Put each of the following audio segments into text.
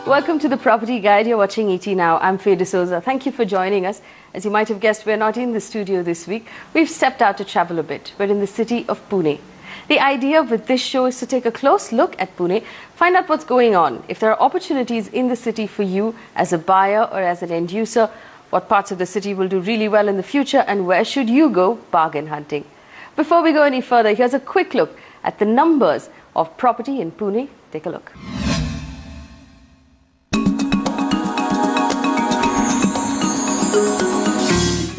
Welcome to the Property Guide. You're watching ET Now. I'm Faye D'Souza. Thank you for joining us. As you might have guessed, we're not in the studio this week. We've stepped out to travel a bit. We're in the city of Pune. The idea with this show is to take a close look at Pune, find out what's going on, if there are opportunities in the city for you as a buyer or as an end user, what parts of the city will do really well in the future, and where should you go bargain hunting. Before we go any further, here's a quick look at the numbers of property in Pune. Take a look.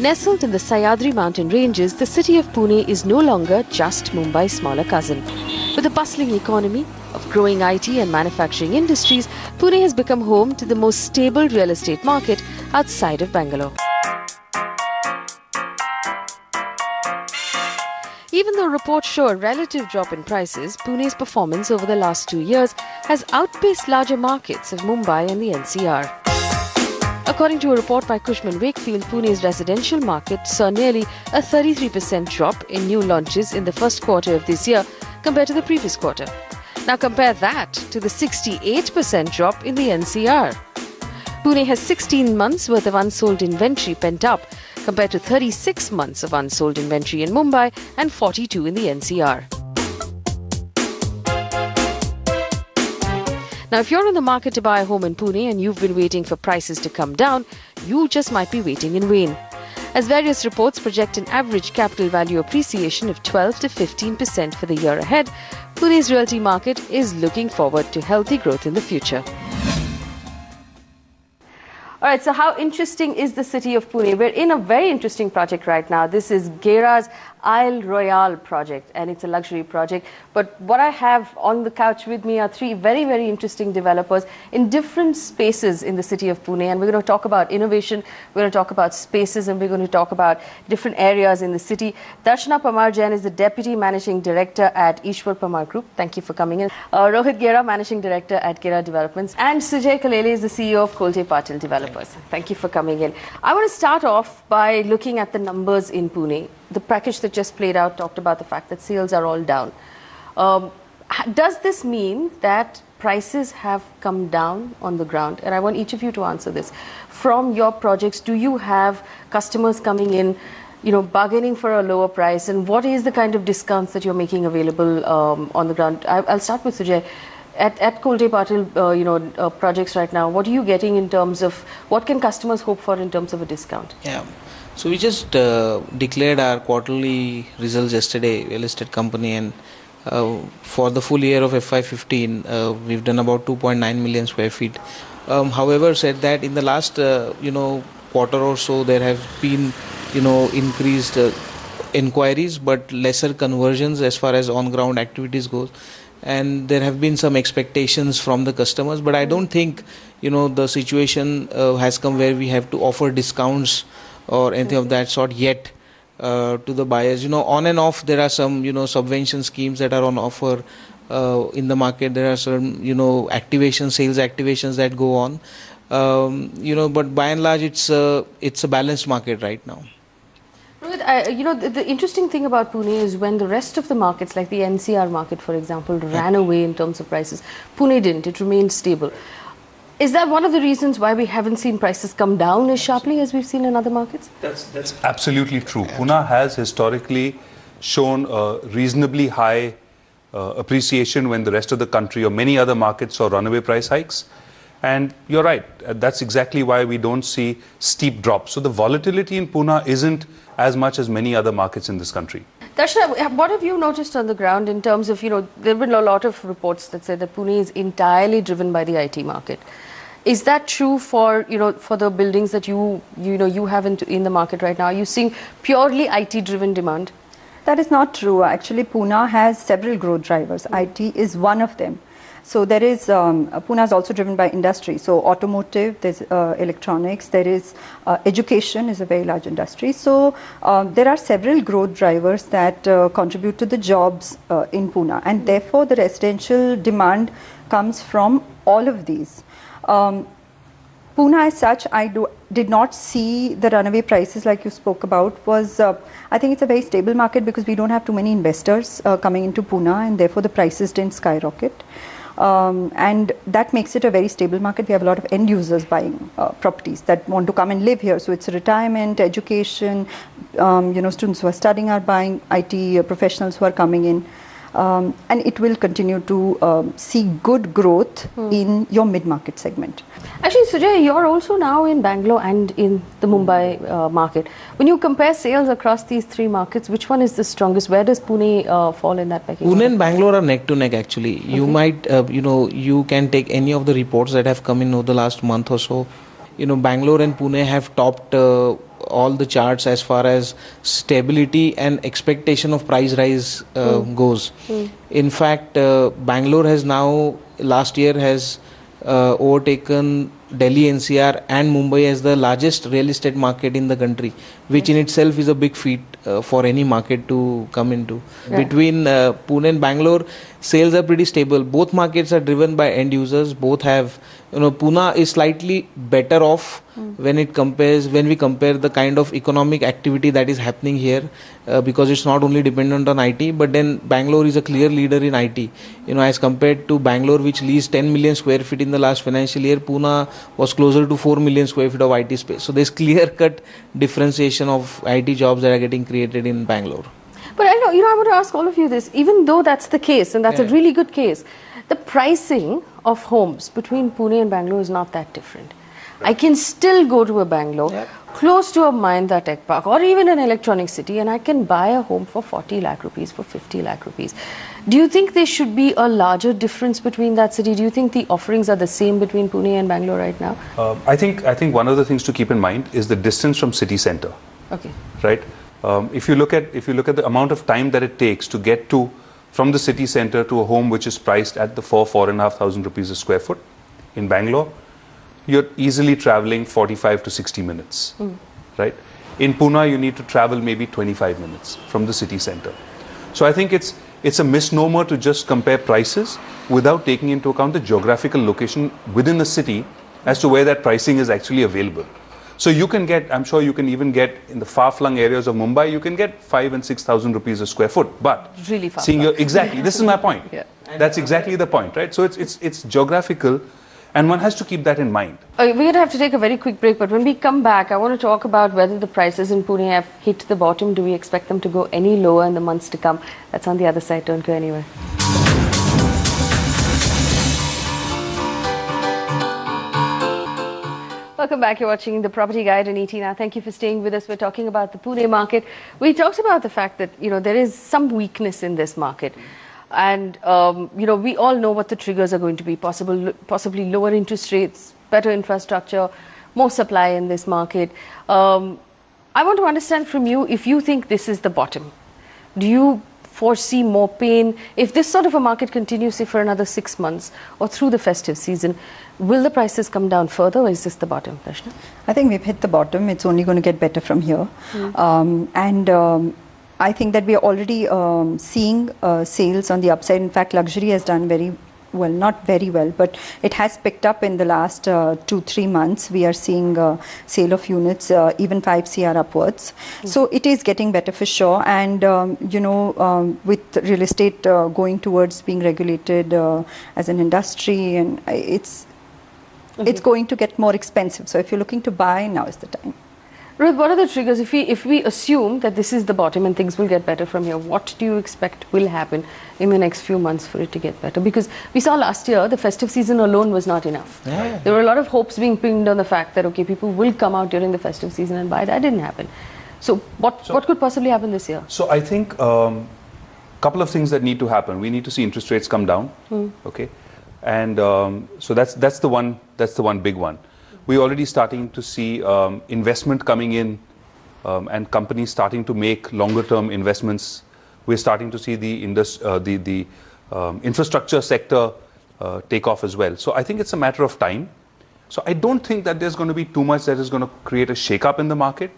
Nestled in the Sahyadri mountain ranges, the city of Pune is no longer just Mumbai's smaller cousin. With a bustling economy of growing IT and manufacturing industries, Pune has become home to the most stable real estate market outside of Bangalore. Even though reports show a relative drop in prices, Pune's performance over the last 2 years has outpaced larger markets of Mumbai and the NCR. According to a report by Cushman Wakefield, Pune's residential market saw nearly a 33% drop in new launches in the first quarter of this year compared to the previous quarter. Now compare that to the 68% drop in the NCR. Pune has 16 months worth of unsold inventory pent up compared to 36 months of unsold inventory in Mumbai and 42 in the NCR. Now, if you're in the market to buy a home in Pune and you've been waiting for prices to come down, you just might be waiting in vain. As various reports project an average capital value appreciation of 12 to 15% for the year ahead, Pune's realty market is looking forward to healthy growth in the future. All right, so how interesting is the city of Pune? We're in a very interesting project right now. This is Gera's Isle Royale project, and it's a luxury project. But what I have on the couch with me are three very, very interesting developers in different spaces in the city of Pune. And we're going to talk about innovation, we're going to talk about spaces, and we're going to talk about different areas in the city. Darshana Parmar Jain is the Deputy Managing Director at Ishwar Parmar Group. Thank you for coming in. Rohit Gera, Managing Director at Gera Developments. And Sujay Kalele is the CEO of Kolte Patil Developers. Thank you for coming in. I want to start off by looking at the numbers in Pune. The package that just played out talked about the fact that sales are all down. Does this mean that prices have come down on the ground? And I want each of you to answer this. From your projects, do you have customers coming in, bargaining for a lower price? And what is the kind of discounts that you're making available on the ground? I'll start with Sujay. At Kolte Patil, projects right now, what are you getting in terms of, what can customers hope for in terms of a discount? Yeah. So we just declared our quarterly results yesterday, real estate company, and for the full year of FY15, we've done about 2.9 million square feet. However, said that in the last, quarter or so, there have been, increased inquiries, but lesser conversions as far as on-ground activities goes. And there have been some expectations from the customers, but I don't think, the situation has come where we have to offer discounts or anything of that sort yet to the buyers. On and off, there are some, subvention schemes that are on offer in the market. There are some, sales activations that go on. But by and large, it's a balanced market right now. Rohit, the interesting thing about Pune is when the rest of the markets, like the NCR market, for example, ran away in terms of prices, Pune didn't. It remained stable. Is that one of the reasons why we haven't seen prices come down as sharply as we've seen in other markets? That's absolutely true. Pune has historically shown a reasonably high appreciation when the rest of the country or many other markets saw runaway price hikes. And you're right, that's exactly why we don't see steep drops. So the volatility in Pune isn't as much as many other markets in this country. Darshana, what have you noticed on the ground in terms of, there have been a lot of reports that say that Pune is entirely driven by the IT market. Is that true for, for the buildings that you have in the market right now? Are you seeing purely IT-driven demand? That is not true. Actually, Pune has several growth drivers. IT is one of them. So there is, Pune is also driven by industry. So automotive, there's electronics, there is education is a very large industry. So there are several growth drivers that contribute to the jobs in Pune. And therefore, the residential demand comes from all of these. Pune as such, did not see the runaway prices like you spoke about. I think it's a very stable market because we don't have too many investors coming into Pune, and therefore the prices didn't skyrocket. and that makes it a very stable market. We have a lot of end users buying properties that want to come and live here. So it's retirement, education, students who are studying are buying, IT professionals who are coming in. And it will continue to see good growth in your mid-market segment. Actually, Sujay, you're also now in Bangalore and in the Mumbai market. When you compare sales across these three markets, which one is the strongest? Where does Pune fall in that pecking order? Pune and Bangalore are neck to neck actually. You might, you can take any of the reports that have come in over the last month or so. Bangalore and Pune have topped all the charts as far as stability and expectation of price rise goes. In fact, Bangalore has now, last year has overtaken Delhi NCR and Mumbai as the largest real estate market in the country, which in itself is a big feat for any market to come into. Right. Between Pune and Bangalore, sales are pretty stable. Both markets are driven by end users. Both have, Pune is slightly better off when we compare the kind of economic activity that is happening here, because it's not only dependent on IT, but then Bangalore is a clear leader in IT. As compared to Bangalore, which leased 10 million square feet in the last financial year, Pune was closer to 4 million square feet of IT space. So there's clear-cut differentiation of IT jobs that are getting created in Bangalore. But I know, I want to ask all of you this, even though that's the case, and that's a really good case, the pricing of homes between Pune and Bangalore is not that different. I can still go to a Bangalore, close to a Mahindra Tech Park, or even an electronic city, and I can buy a home for 40 lakh rupees, for 50 lakh rupees. Do you think there should be a larger difference between that city? Do you think the offerings are the same between Pune and Bangalore right now? I think one of the things to keep in mind is the distance from city center. Okay. Right. If you look at the amount of time that it takes to get from the city center to a home which is priced at the 4,500 rupees a square foot in Bangalore, you're easily traveling 45 to 60 minutes, right? In Pune, you need to travel maybe 25 minutes from the city center. So I think it's a misnomer to just compare prices without taking into account the geographical location within the city as to where that pricing is actually available. So you can get, I'm sure you can even get in the far-flung areas of Mumbai, you can get 5,000 and 6,000 rupees a square foot. But really far. Exactly, this is my point. That's exactly the point, right? So it's geographical, and one has to keep that in mind. We're going to have to take a very quick break, but when we come back, I want to talk about whether the prices in Pune have hit the bottom. Do we expect them to go any lower in the months to come? That's on the other side. Don't go anywhere. Welcome back. You're watching The Property Guide on ET Now. Thank you for staying with us. We're talking about the Pune market. We talked about the fact that, there is some weakness in this market. And, we all know what the triggers are going to be. Possibly lower interest rates, better infrastructure, more supply in this market. I want to understand from you if you think this is the bottom. Do you foresee more pain? If this sort of a market continues, say, for another 6 months or through the festive season, will the prices come down further, or is this the bottom, Prashna? I think we've hit the bottom. It's only going to get better from here. I think that we are already seeing sales on the upside. In fact, luxury has done very well, not very well, but it has picked up in the last 2-3 months. We are seeing sale of units, even 5 CR upwards. So it is getting better for sure. And, with real estate going towards being regulated as an industry, and it's going to get more expensive. So if you're looking to buy, now is the time. Rohit, what are the triggers? If we assume that this is the bottom and things will get better from here, what do you expect will happen in the next few months for it to get better? Because we saw last year, the festive season alone was not enough. There were a lot of hopes being pinned on the fact that, okay, people will come out during the festive season and buy. That didn't happen. So what could possibly happen this year? So I think couple of things that need to happen. We need to see interest rates come down, okay? And so that's the one big one. We're already starting to see investment coming in and companies starting to make longer-term investments. We're starting to see the infrastructure sector take off as well. So I think it's a matter of time. So I don't think that there's going to be too much that is going to create a shake-up in the market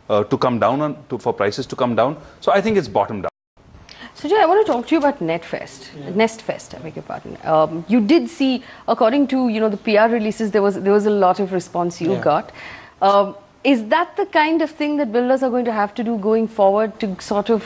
to come down for prices to come down. So I think it's bottomed out. Sujay, I want to talk to you about Nestfest, I beg your pardon. You did see, according to the PR releases, there was a lot of response you got. Is that the kind of thing that builders are going to have to do going forward to sort of,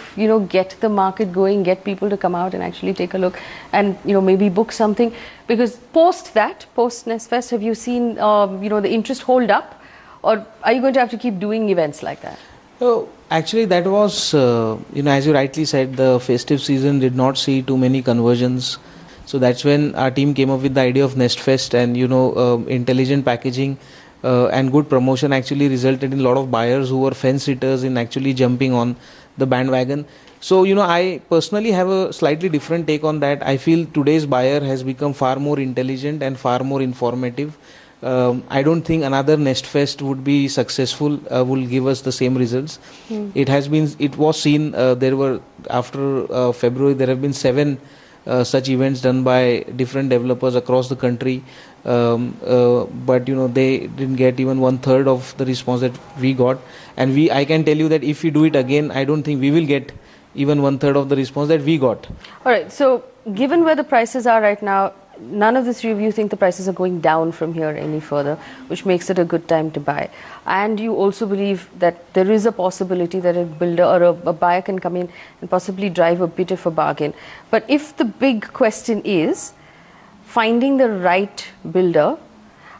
get the market going, get people to come out and actually take a look and, maybe book something? Because post Nestfest, have you seen, the interest hold up? Or are you going to have to keep doing events like that? So actually that was, as you rightly said, the festive season did not see too many conversions. So that's when our team came up with the idea of Nestfest, and, intelligent packaging and good promotion actually resulted in a lot of buyers who were fence sitters in actually jumping on the bandwagon. So, I personally have a slightly different take on that. I feel today's buyer has become far more intelligent and far more informative. I don't think another Nestfest would be successful, will give us the same results. It was seen, there were, after February, there have been 7 such events done by different developers across the country. But they didn't get even 1/3 of the response that we got. And I can tell you that if we do it again, I don't think we will get even 1/3 of the response that we got. All right. So given where the prices are right now, none of the three of you think the prices are going down from here any further, which makes it a good time to buy. And you also believe that there is a possibility that a builder or a buyer can come in and possibly drive a bit of a bargain. But if the big question is finding the right builder,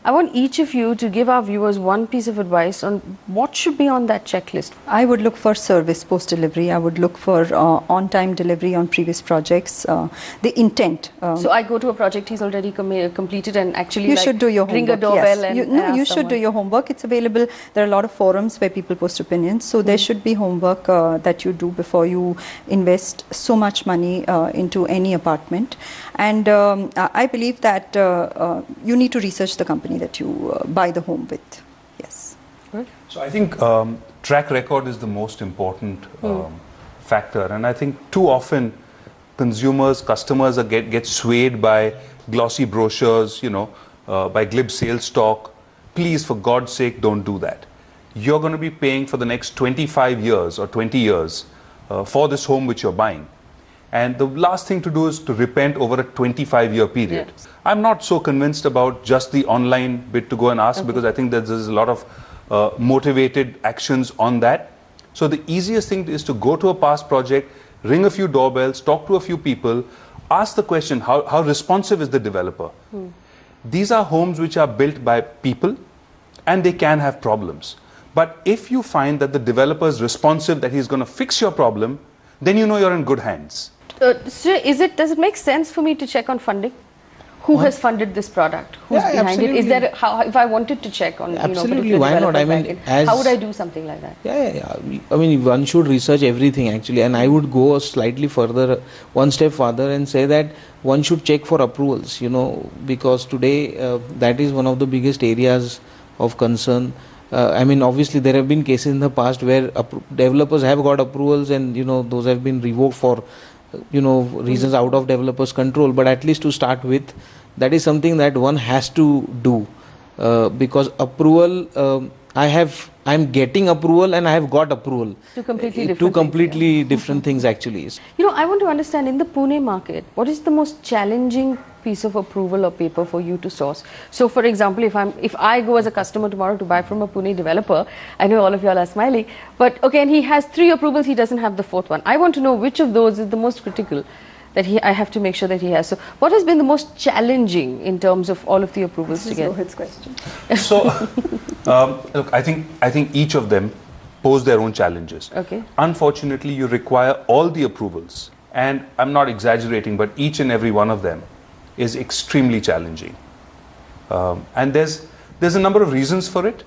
I want each of you to give our viewers one piece of advice on what should be on that checklist. I would look for service post-delivery. I would look for on-time delivery on previous projects. The intent. So I go to a project he's already completed and actually you should do your ring homework. a doorbell Yes. and you should do your homework. It's available. There are a lot of forums where people post opinions. So there should be homework that you do before you invest so much money into any apartment. And I believe that you need to research the company that you buy the home with. Yes. Right. So I think track record is the most important factor, and I think too often customers get swayed by glossy brochures, by glib sales talk. Please, for God's sake, don't do that. You're going to be paying for the next 25 years or 20 years for this home which you're buying. And the last thing to do is to repent over a 25-year period. Yes. I'm not so convinced about just the online bit to go and ask, because I think that there's a lot of motivated actions on that. So the easiest thing is to go to a past project, ring a few doorbells, talk to a few people, ask the question, how responsive is the developer? These are homes which are built by people, and they can have problems. But if you find that the developer is responsive, that he's going to fix your problem, then you know you're in good hands. So does it make sense for me to check on funding? Who has funded this product? Who's behind absolutely. it? Is there if I wanted to check on absolutely, why not? I mean, how would I do something like that? Yeah. I mean, one should research everything actually, and I would go slightly further, one step further, and say that one should check for approvals. Because today that is one of the biggest areas of concern. I mean, obviously there have been cases in the past where developers have got approvals, and those have been revoked for reasons out of developers' control. But at least to start with, that is something that one has to do, because approval, I'm getting approval and I have got approval. Two completely different Two completely different things actually. I want to understand, in the Pune market, what is the most challenging piece of approval or paper for you to source? So for example, if I go as a customer tomorrow to buy from a Pune developer, I know all of you all are smiling, but okay, and he has 3 approvals, he doesn't have the 4th one. I want to know which of those is the most critical that I have to make sure that he has. So what has been the most challenging in terms of all of the approvals This to is get? Rohit's question. So, look, I think each of them pose their own challenges. Okay. Unfortunately, you require all the approvals, and I'm not exaggerating, but each and every one of them is extremely challenging. And there's a number of reasons for it.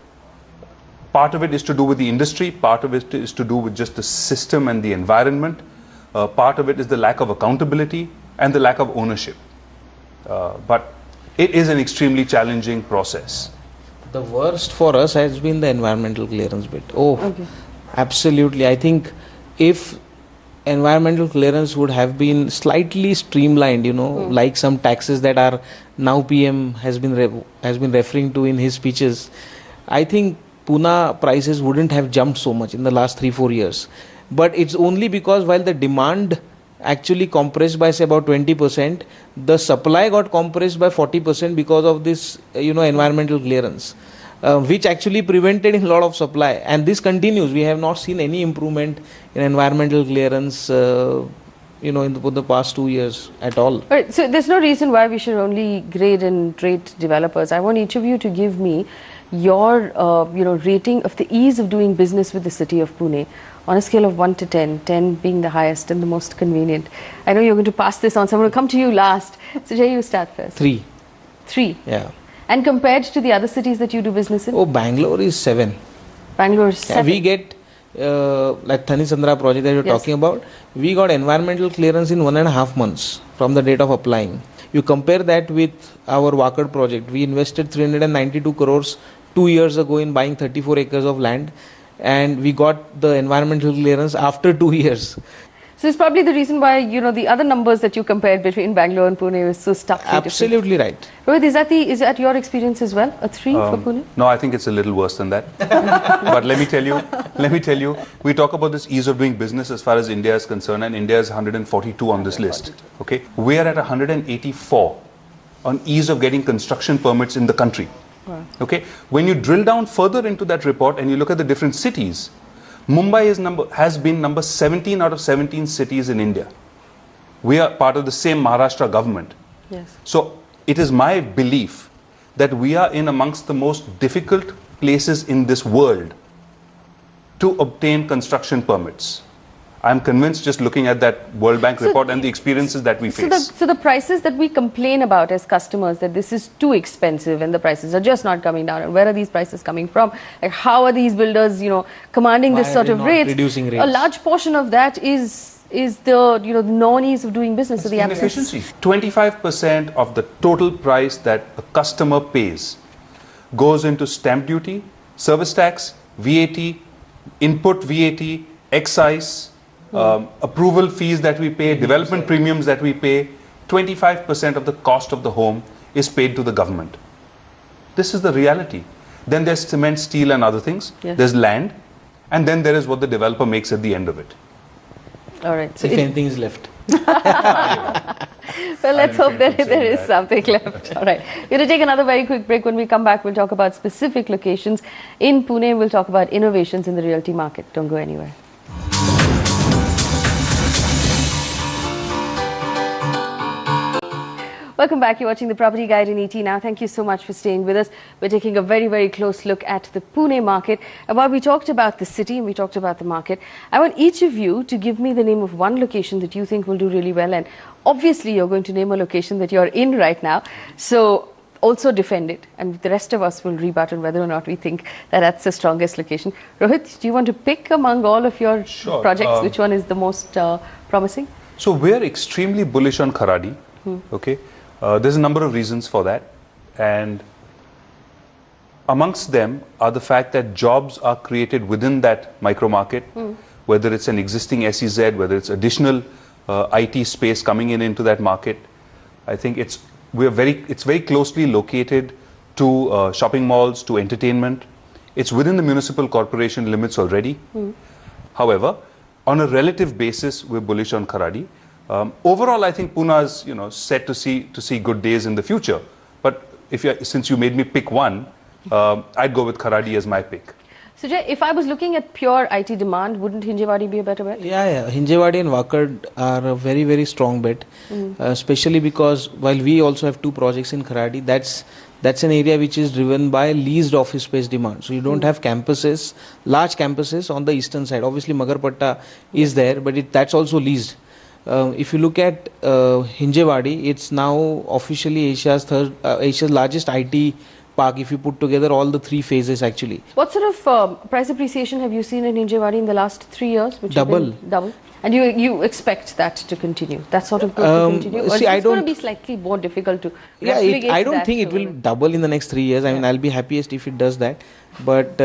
Part of it is to do with the industry, part of it is to do with just the system and the environment. Part of it is the lack of accountability and the lack of ownership. But it is an extremely challenging process. The worst for us has been the environmental clearance bit. Okay. Absolutely. I think if environmental clearance would have been slightly streamlined, like some taxes that are now PM has been referring to in his speeches, I think Pune prices wouldn't have jumped so much in the last 3-4 years. But it's only because while the demand actually compressed by say about 20%, the supply got compressed by 40% because of this environmental clearance. which actually prevented a lot of supply. And this continues. We have not seen any improvement in environmental clearance, in the past 2 years at all. All right, so there's no reason why we should only grade and rate developers. I want each of you to give me your, rating of the ease of doing business with the city of Pune on a scale of 1 to 10, 10 being the highest and the most convenient. I know you're going to pass this on, so I'm going to come to you last. So Jay, you start first. 3. 3? Yeah. And compared to the other cities that you do business in? Oh, Bangalore is 7. Bangalore is 7. Yeah, we get, like Thani Sandra project that you're talking about, we got environmental clearance in 1.5 months from the date of applying. You compare that with our Wakad project. We invested 392 crores 2 years ago in buying 34 acres of land, and we got the environmental clearance after 2 years. So it's probably the reason why, the other numbers that you compared between Bangalore and Pune was so starkly different. Absolutely right. Rohit, is that your experience as well? A 3 for Pune? No, I think it's a little worse than that. But let me tell you, we talk about this ease of doing business as far as India is concerned, and India is 142 on this list. Okay, we are at 184 on ease of getting construction permits in the country. Wow. Okay, when you drill down further into that report and you look at the different cities, Mumbai has been number 17 out of 17 cities in India. We are part of the same Maharashtra government. Yes. So it is my belief that we are in amongst the most difficult places in this world to obtain construction permits. I'm convinced just looking at that World Bank report and the experiences that we face. So the prices that we complain about as customers, that this is too expensive and the prices are just not coming down, and where are these prices coming from? Like, how are these builders, commanding this sort of rates? Reducing rates? A large portion of that is the, the non-ease of doing business. So the inefficiency. 25% of the total price that a customer pays goes into stamp duty, service tax, VAT, input VAT, excise, approval fees that we pay, development premiums that we pay. 25% of the cost of the home is paid to the government. This is the reality. Then there's cement, steel and other things. Yes. There's land. And then there is what the developer makes at the end of it. All right. So if anything is left. Well, let's hope there is something left. All right. We're going to take another very quick break. When we come back, we'll talk about specific locations in Pune. We'll talk about innovations in the realty market. Don't go anywhere. Welcome back. You're watching the Property Guide in ET now. Thank you so much for staying with us. We're taking a very, very close look at the Pune market. And while we talked about the city and we talked about the market, I want each of you to give me the name of one location that you think will do really well. And obviously, you're going to name a location that you're in right now. So also defend it. And the rest of us will rebut on whether or not we think that that's the strongest location. Rohit, do you want to pick among all of your projects, which one is the most promising? So we're extremely bullish on Kharadi. Okay. There's a number of reasons for that, and amongst them are the fact that jobs are created within that micro market, whether it's an existing SEZ, whether it's additional IT space coming into that market. I think it's very closely located to shopping malls, to entertainment. It's within the municipal corporation limits already. However, on a relative basis, we're bullish on Kharadi. Overall, I think Pune is, set to see good days in the future. But since you made me pick one, I'd go with Kharadi as my pick. So, Jay, if I was looking at pure IT demand, wouldn't Hinjewadi be a better bet? Yeah. Hinjewadi and Wakad are a very, very strong bet, especially because while we also have 2 projects in Kharadi, that's an area which is driven by leased office space demand. So you don't have campuses, large campuses on the eastern side. Obviously, Magarpatta is there, but that's also leased. If you look at Hinjewadi, it's now officially Asia's largest IT park if you put together all the 3 phases actually. What sort of price appreciation have you seen in Hinjewadi in the last 3 years? Double. And you expect that to continue? That sort of growth to continue? Or it's going to be slightly more difficult to replicate I don't think it will double in the next 3 years. I mean, I'll be happiest if it does that. But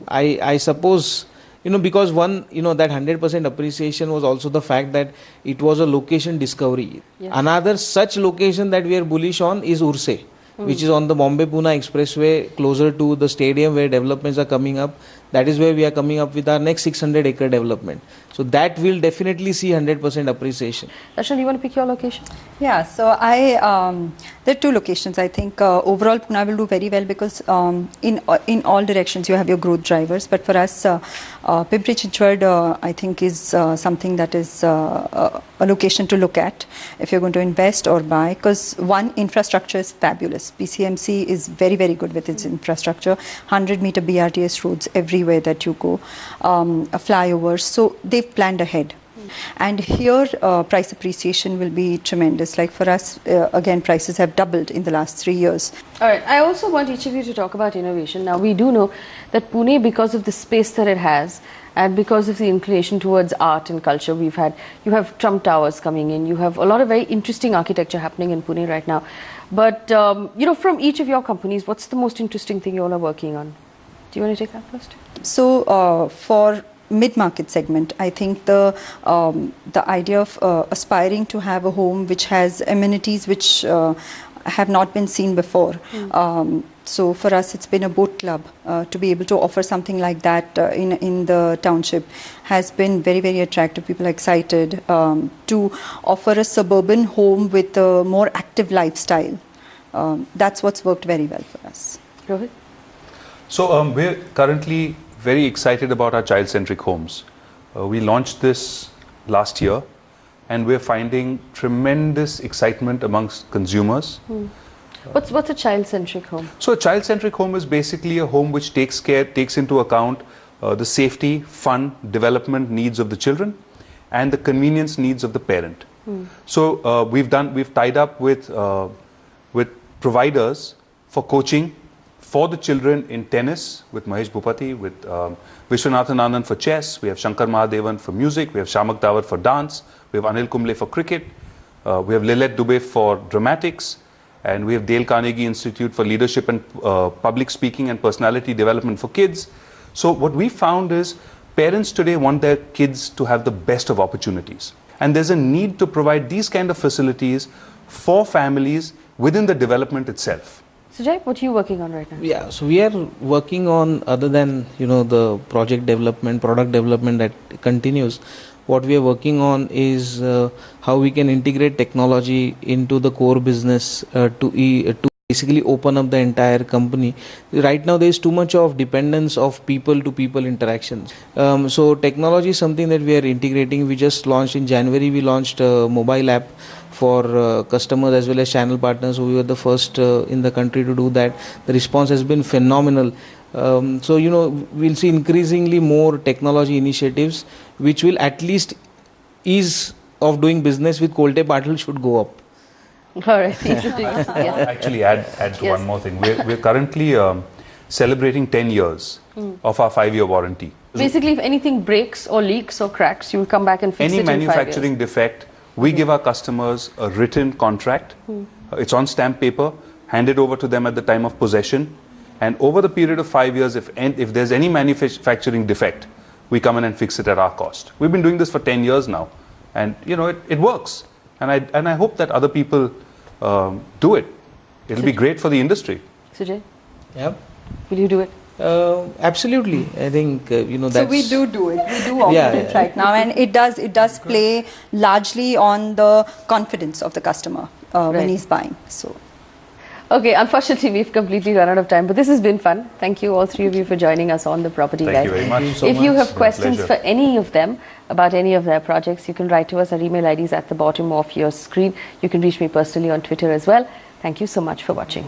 I suppose, because one, that 100% appreciation was also the fact that it was a location discovery. Yes. Another such location that we are bullish on is Urse, which is on the Bombay-Pune Expressway, closer to the stadium where developments are coming up. That is where we are coming up with our next 600-acre development. So that will definitely see 100% appreciation. Darshan, you want to pick your location? Yeah, so there are two locations. I think overall Pune will do very well because in all directions you have your growth drivers. But for us, Pimpri-Chinchwad I think is something that is a location to look at if you're going to invest or buy. Because one, infrastructure is fabulous. PCMC is very, very good with its infrastructure. 100-meter BRTS roads everywhere that you go, flyovers. So they've planned ahead. And here price appreciation will be tremendous. Like for us, again, prices have doubled in the last 3 years. All right, I also want each of you to talk about innovation. Now, we do know that Pune, because of the space that it has and because of the inclination towards art and culture, you have Trump Towers coming in, you have a lot of very interesting architecture happening in Pune right now. But, from each of your companies, what's the most interesting thing you all are working on? Do you want to take that first? So, for mid-market segment, I think the idea of aspiring to have a home which has amenities which have not been seen before. So for us, it's been a boat club. To be able to offer something like that in the township has been very, very attractive. People are excited to offer a suburban home with a more active lifestyle. That's what's worked very well for us. Rohit? So we're currently very excited about our child-centric homes. We launched this last year and we're finding tremendous excitement amongst consumers. What's a child-centric home? So a child-centric home is basically a home which takes into account the safety, fun, development needs of the children and the convenience needs of the parent. So we've tied up with providers for coaching for the children in tennis with Mahesh Bhupati, with Vishwanathan Anand for chess, we have Shankar Mahadevan for music, we have Shamak Dawar for dance, we have Anil Kumble for cricket, we have Lilette Dubey for dramatics, and we have Dale Carnegie Institute for leadership and public speaking and personality development for kids. So what we found is parents today want their kids to have the best of opportunities. And there's a need to provide these kind of facilities for families within the development itself. Sujay, what are you working on right now? Yeah, so we are working on, other than the project development, product development that continues, what we are working on is how we can integrate technology into the core business to basically open up the entire company. Right now there is too much of dependence of people to people interactions. So technology is something that we are integrating. We just launched in January, we launched a mobile app for customers as well as channel partners. So we were the first in the country to do that. The response has been phenomenal. So we'll see increasingly more technology initiatives which will at least ease of doing business with Kolte Patil should go up. All right. Yes. Actually add to one more thing. We're currently celebrating 10 years of our 5-year warranty. Basically, if anything breaks or leaks or cracks, you will come back and fix it in 5 years. Any manufacturing defect, we give our customers a written contract. It's on stamp paper, handed over to them at the time of possession. And over the period of 5 years, if there's any manufacturing defect, we come in and fix it at our cost. We've been doing this for 10 years now. And, it works. And I hope that other people do it. It'll be great for the industry. Sujay? Yeah. Will you do it? Absolutely. I think, that's... So we do it. We do offer it right now. And it does play largely on the confidence of the customer when he's buying. So. Okay, unfortunately, we've completely run out of time, but this has been fun. Thank you, all three of you, for joining us on The Property Guide. Thank you very much. If you have questions for any of them about any of their projects, you can write to us. Our email ID is at the bottom of your screen. You can reach me personally on Twitter as well. Thank you so much for watching.